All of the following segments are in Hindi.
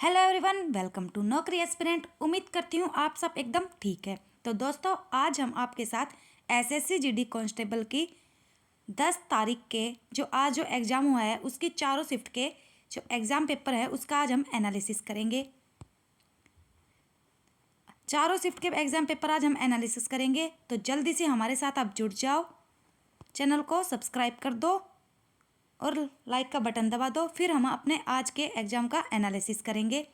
हेलो एवरीवन, वेलकम टू नौकरी एस्पिरेंट। उम्मीद करती हूँ आप सब एकदम ठीक है। तो दोस्तों, आज हम आपके साथ एसएससी जीडी कांस्टेबल की 10 तारीख के जो एग्ज़ाम हुआ है उसकी चारों शिफ्ट के जो एग्ज़ाम पेपर है उसका आज हम एनालिसिस करेंगे। चारों शिफ्ट के एग्ज़ाम पेपर आज हम एनालिसिस करेंगे, तो जल्दी से हमारे साथ आप जुड़ जाओ। चैनल को सब्सक्राइब कर दो और लाइक का बटन दबा दो। फिर हम अपने आज के एग्ज़ाम का एनालिसिस करेंगे।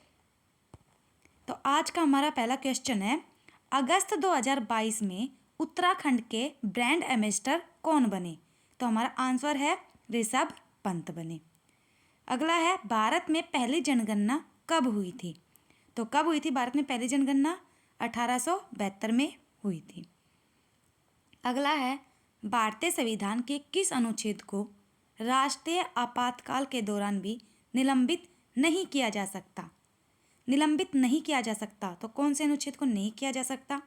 तो आज का हमारा पहला क्वेश्चन है, अगस्त 2022 में उत्तराखंड के ब्रांड एम्बेसडर कौन बने? तो हमारा आंसर है ऋषभ पंत बने। अगला है, भारत में पहली जनगणना कब हुई थी? तो कब हुई थी भारत में पहली जनगणना? 1872 में हुई थी। अगला है, भारतीय संविधान के किस अनुच्छेद को राष्ट्रीय आपातकाल के दौरान भी निलंबित नहीं किया जा सकता? निलंबित नहीं किया जा सकता, तो कौन से अनुच्छेद को नहीं किया जा सकता?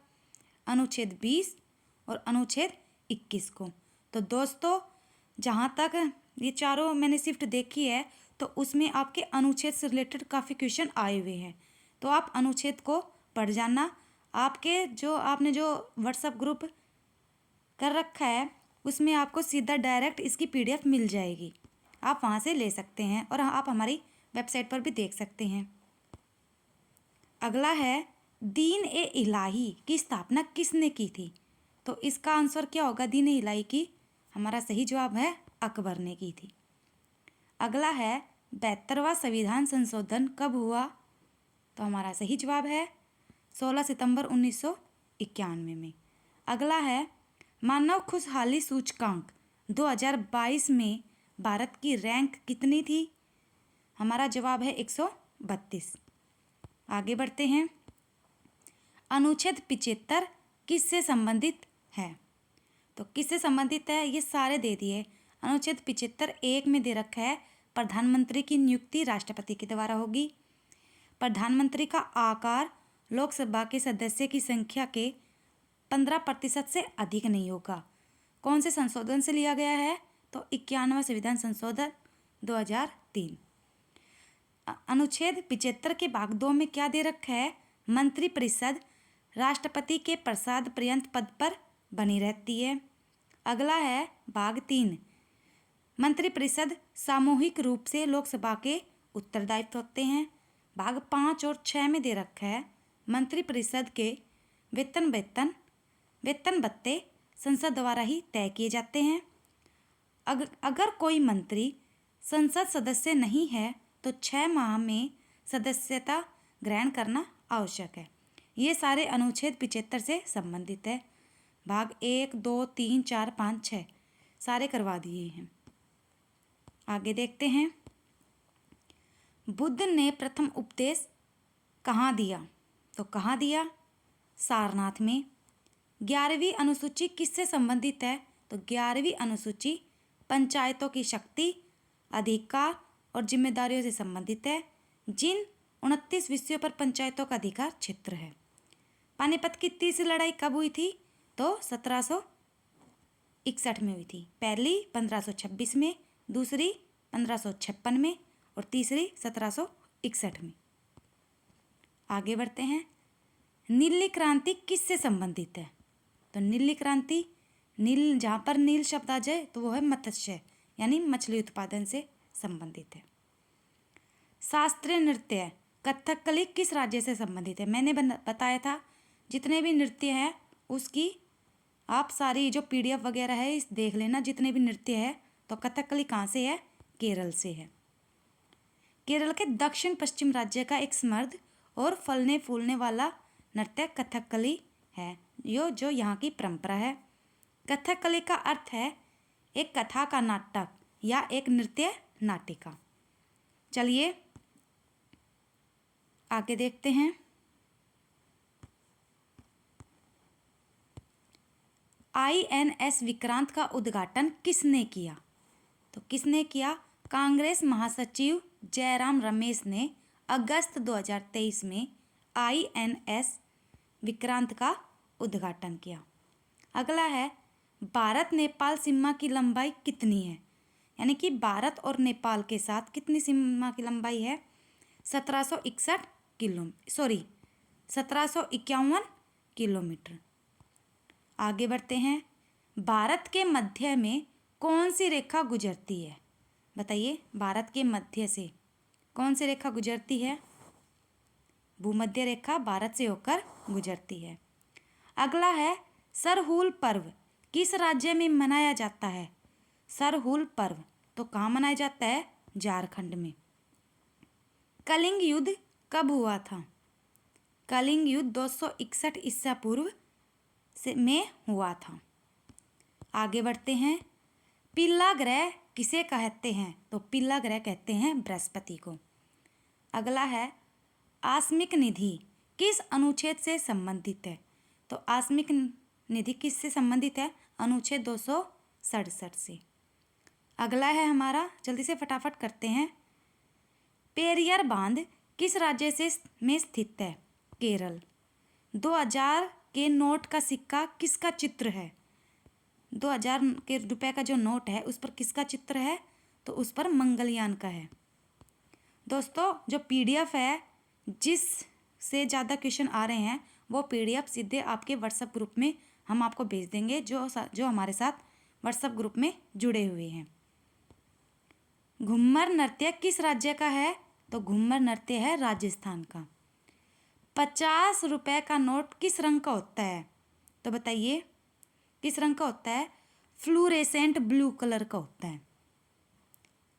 अनुच्छेद 20 और अनुच्छेद 21 को। तो दोस्तों, जहाँ तक ये चारों मैंने शिफ्ट देखी है तो उसमें आपके अनुच्छेद से रिलेटेड काफ़ी क्वेश्चन आए हुए हैं, तो आप अनुच्छेद को पढ़ जाना। आपने जो व्हाट्सएप ग्रुप कर रखा है उसमें आपको सीधा डायरेक्ट इसकी पीडीएफ मिल जाएगी, आप वहाँ से ले सकते हैं और आप हमारी वेबसाइट पर भी देख सकते हैं। अगला है, दीन ए इलाही की स्थापना किसने की थी? तो इसका आंसर क्या होगा? दीन ए इलाही की हमारा सही जवाब है अकबर ने की थी। अगला है, 72वां संविधान संशोधन कब हुआ? तो हमारा सही जवाब है 16 सितंबर 1991 में। अगला है, मानव खुशहाली सूचकांक 2022 में भारत की रैंक कितनी थी? हमारा जवाब है 132। आगे बढ़ते हैं, अनुच्छेद 75 किससे संबंधित है? तो किससे संबंधित है ये सारे दे दिए। अनुच्छेद 75 एक में दे रखा है, प्रधानमंत्री की नियुक्ति राष्ट्रपति के द्वारा होगी। प्रधानमंत्री का आकार लोकसभा के सदस्य की संख्या के 15% से अधिक नहीं होगा। कौन से संशोधन से लिया गया है? तो 91वां संविधान संशोधन 2003। अनुच्छेद 75 के भाग 2 में क्या दे रखा है? मंत्रिपरिषद राष्ट्रपति के प्रसाद पर्यंत पद पर बनी रहती है। अगला है भाग 3, मंत्रिपरिषद सामूहिक रूप से लोकसभा के उत्तरदायित्व होते हैं। भाग 5 और 6 में दे रखा है, मंत्रिपरिषद के वेतन भत्ते संसद द्वारा ही तय किए जाते हैं। अगर कोई मंत्री संसद सदस्य नहीं है तो 6 माह में सदस्यता ग्रहण करना आवश्यक है। ये सारे अनुच्छेद 75 से संबंधित है। भाग 1, 2, 3, 4, 5, 6 सारे करवा दिए हैं। आगे देखते हैं, बुद्ध ने प्रथम उपदेश कहाँ दिया? तो कहाँ दिया? सारनाथ में। 11वीं अनुसूची किससे संबंधित है? तो 11वीं अनुसूची पंचायतों की शक्ति, अधिकार और जिम्मेदारियों से संबंधित है, जिन 29 विषयों पर पंचायतों का अधिकार क्षेत्र है। पानीपत की तीसरी लड़ाई कब हुई थी? तो 1761 में हुई थी। पहली 1526 में, दूसरी 1556 में और तीसरी 1761 में। आगे बढ़ते हैं, नीली क्रांति किससे संबंधित है? तो नीली क्रांति, नील जहाँ पर नील शब्द आ जाए तो वो है मत्स्य यानी मछली उत्पादन से संबंधित है। शास्त्रीय नृत्य कथकली किस राज्य से संबंधित है? मैंने बताया था जितने भी नृत्य हैं उसकी आप सारी जो पीडीएफ वगैरह है इस देख लेना। जितने भी नृत्य है तो कथकली कहाँ से है? केरल से है। केरल के दक्षिण पश्चिम राज्य का एक समृद्ध और फलने फूलने वाला नृत्य कथकली है, जो यहाँ की परंपरा है। कथकली का अर्थ है एक कथा का नाटक या एक नृत्य नाटिका। चलिए आगे देखते हैं, INS विक्रांत का उद्घाटन किसने किया? तो किसने किया? कांग्रेस महासचिव जयराम रमेश ने अगस्त 2023 में INS विक्रांत का उद्घाटन किया। अगला है, भारत नेपाल सीमा की लंबाई कितनी है? यानी कि भारत और नेपाल के साथ कितनी सीमा की लंबाई है? 1751 किलोमीटर। आगे बढ़ते हैं। भारत के मध्य में कौन सी रेखा गुजरती है? बताइए, भारत के मध्य से कौन सी रेखा गुजरती है? भूमध्य रेखा भारत से होकर गुजरती है। अगला है, सरहुल पर्व किस राज्य में मनाया जाता है? सरहुल पर्व तो कहाँ मनाया जाता है? झारखंड में। कलिंग युद्ध कब हुआ था? कलिंग युद्ध 261 ईसा पूर्व में हुआ था। आगे बढ़ते हैं। पीला ग्रह किसे कहते हैं? तो पीला ग्रह कहते हैं बृहस्पति को। अगला है, आकस्मिक निधि किस अनुच्छेद से संबंधित है? तो आकस्मिक निधि किससे संबंधित है? अनुच्छेद 267 से। अगला है हमारा, जल्दी से फटाफट करते हैं। पेरियार बांध किस राज्य से में स्थित है? केरल। 2000 के नोट का सिक्का किसका चित्र है? 2000 के रुपए का जो नोट है उस पर किसका चित्र है? तो उस पर मंगलयान का है। दोस्तों, जो PDF है जिससे ज़्यादा क्वेश्चन आ रहे हैं वो PDF सीधे आपके व्हाट्सएप ग्रुप में हम आपको भेज देंगे, जो हमारे साथ व्हाट्सएप ग्रुप में जुड़े हुए हैं। घूमर नृत्य किस राज्य का है? तो घूमर नृत्य है राजस्थान का। 50 रुपए का नोट किस रंग का होता है? तो बताइए किस रंग का होता है? फ्लूरेसेंट ब्लू कलर का होता है।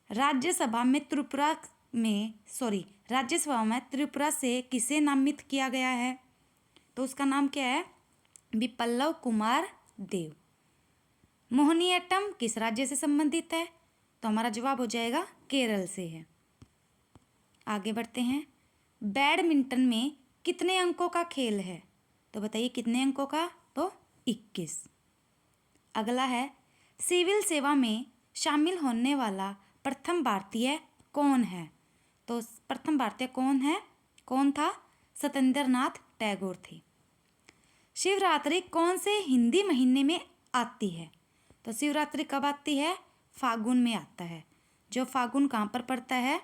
राज्यसभा में त्रिपुरा से किसे नामित किया गया है? तो उसका नाम क्या है? बिप्लब कुमार देव। मोहिनीअट्टम किस राज्य से संबंधित है? तो हमारा जवाब हो जाएगा केरल से है। आगे बढ़ते हैं। बैडमिंटन में कितने अंकों का खेल है? तो बताइए कितने अंकों का? तो 21। अगला है, सिविल सेवा में शामिल होने वाला प्रथम भारतीय कौन है? तो प्रथम भारतीय कौन था? सत्येंद्रनाथ टैगोर थे। शिवरात्रि कौन से हिंदी महीने में आती है? तो शिवरात्रि कब आती है? फागुन में आता है। जो फागुन कहाँ पर पड़ता है?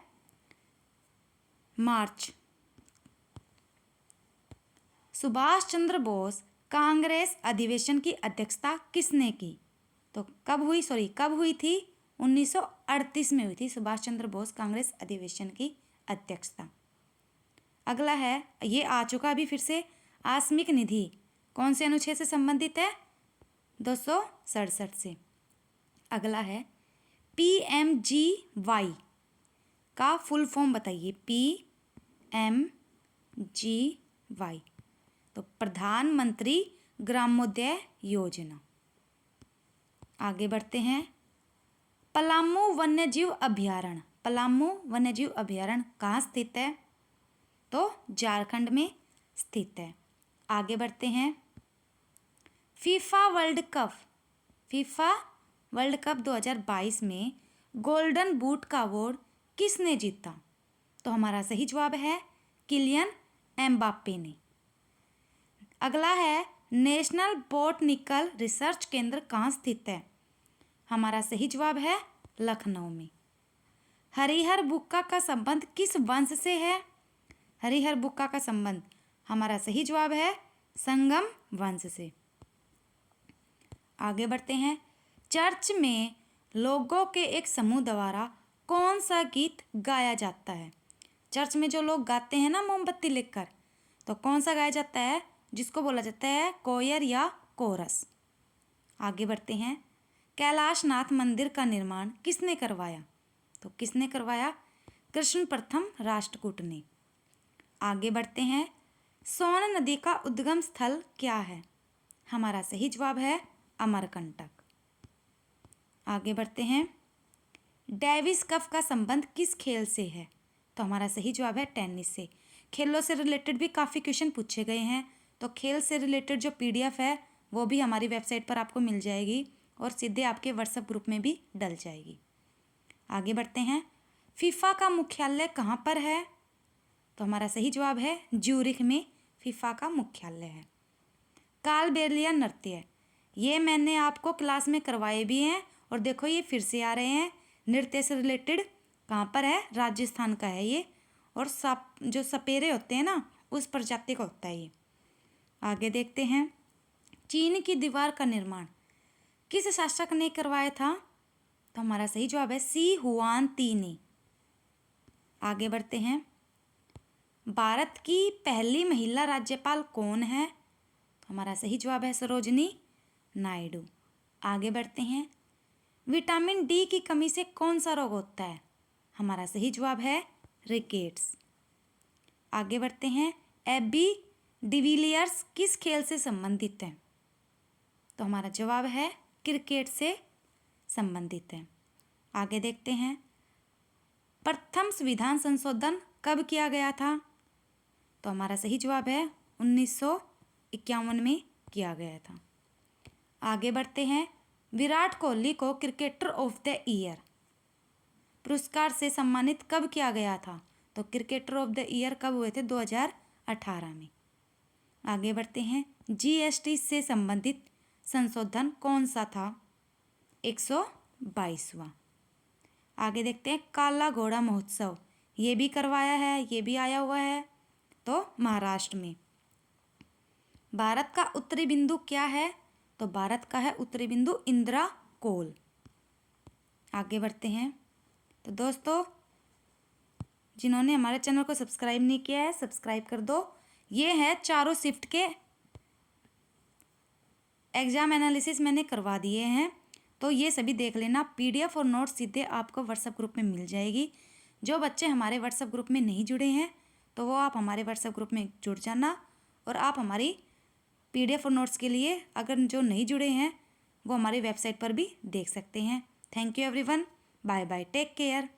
मार्च। सुभाष चंद्र बोस कांग्रेस अधिवेशन की अध्यक्षता किसने की? तो कब हुई थी? 1938 में हुई थी सुभाष चंद्र बोस कांग्रेस अधिवेशन की अध्यक्षता। अगला है, ये आ चुका अभी फिर से, आकस्मिक निधि कौन से अनुच्छेद से संबंधित है? 267 से। अगला है, PMGY का फुल फॉर्म बताइए। PMGY तो प्रधानमंत्री ग्रामोदय योजना। आगे बढ़ते हैं। पलामू वन्यजीव अभयारण्य कहाँ स्थित है? तो झारखंड में स्थित है। आगे बढ़ते हैं। फीफा वर्ल्ड कप 2022 में गोल्डन बूट का अवार्ड किसने जीता? तो हमारा सही जवाब है किलियन एम्बाप्पे ने। अगला है, नेशनल बोटनिकल रिसर्च केंद्र कहाँ स्थित है? हमारा सही जवाब है लखनऊ में। हरिहर बुक्का का संबंध किस वंश से है? हरिहर बुक्का का संबंध, हमारा सही जवाब है संगम वंश से। आगे बढ़ते हैं। चर्च में लोगों के एक समूह द्वारा कौन सा गीत गाया जाता है? चर्च में जो लोग गाते हैं ना मोमबत्ती लेकर, तो कौन सा गाया जाता है? जिसको बोला जाता है कोयर या कोरस। आगे बढ़ते हैं। कैलाश नाथ मंदिर का निर्माण किसने करवाया? तो किसने करवाया? कृष्ण प्रथम राष्ट्रकूट ने। आगे बढ़ते हैं। सोन नदी का उद्गम स्थल क्या है? हमारा सही जवाब है अमरकंटक। आगे बढ़ते हैं। डेविस कप का संबंध किस खेल से है? तो हमारा सही जवाब है टेनिस से। खेलों से रिलेटेड भी काफ़ी क्वेश्चन पूछे गए हैं, तो खेल से रिलेटेड जो PDF है वो भी हमारी वेबसाइट पर आपको मिल जाएगी और सीधे आपके व्हाट्सएप ग्रुप में भी डल जाएगी। आगे बढ़ते हैं। फीफा का मुख्यालय कहाँ पर है? तो हमारा सही जवाब है ज्यूरिख में फीफा का मुख्यालय है। कालबेलिया नृत्य, ये मैंने आपको क्लास में करवाए भी हैं और देखो ये फिर से आ रहे हैं। नृत्य से रिलेटेड कहाँ पर है? राजस्थान का है ये, और जो सपेरे होते हैं ना, उस प्रजाति का होता है ये। आगे देखते हैं, चीन की दीवार का निर्माण किस शासक ने करवाया था? तो हमारा सही जवाब है सी हुआनती ने। आगे बढ़ते हैं, भारत की पहली महिला राज्यपाल कौन है? तो हमारा सही जवाब है सरोजनी नायडू। आगे बढ़ते हैं, विटामिन डी की कमी से कौन सा रोग होता है? हमारा सही जवाब है रिकेट्स। आगे बढ़ते हैं, एबी डिविलियर्स किस खेल से संबंधित है? तो हमारा जवाब है क्रिकेट से संबंधित है। आगे देखते हैं, प्रथम संविधान संशोधन कब किया गया था? तो हमारा सही जवाब है 1951 में किया गया था। आगे बढ़ते हैं, विराट कोहली को क्रिकेटर ऑफ द ईयर पुरस्कार से सम्मानित कब किया गया था? तो क्रिकेटर ऑफ द ईयर कब हुए थे? 2018 में। आगे बढ़ते हैं, जीएसटी से संबंधित संशोधन कौन सा था? 122वां। आगे देखते हैं, काला घोड़ा महोत्सव ये भी करवाया है, ये भी आया हुआ है तो महाराष्ट्र में। भारत का उत्तरी बिंदु क्या है? तो भारत का है उत्तरी बिंदु इंदिरा कोल। आगे बढ़ते हैं, तो दोस्तों जिन्होंने हमारे चैनल को सब्सक्राइब नहीं किया है, सब्सक्राइब कर दो। ये है चारों शिफ्ट के एग्जाम एनालिसिस मैंने करवा दिए हैं, तो ये सभी देख लेना। पीडीएफ और नोट्स सीधे आपको व्हाट्सएप ग्रुप में मिल जाएगी। जो बच्चे हमारे व्हाट्सएप ग्रुप में नहीं जुड़े हैं तो वो आप हमारे व्हाट्सएप ग्रुप में जुड़ जाना, और आप हमारी पीडीएफ और नोट्स के लिए अगर जो नहीं जुड़े हैं वो हमारी वेबसाइट पर भी देख सकते हैं। Thank you everyone, bye bye, take care.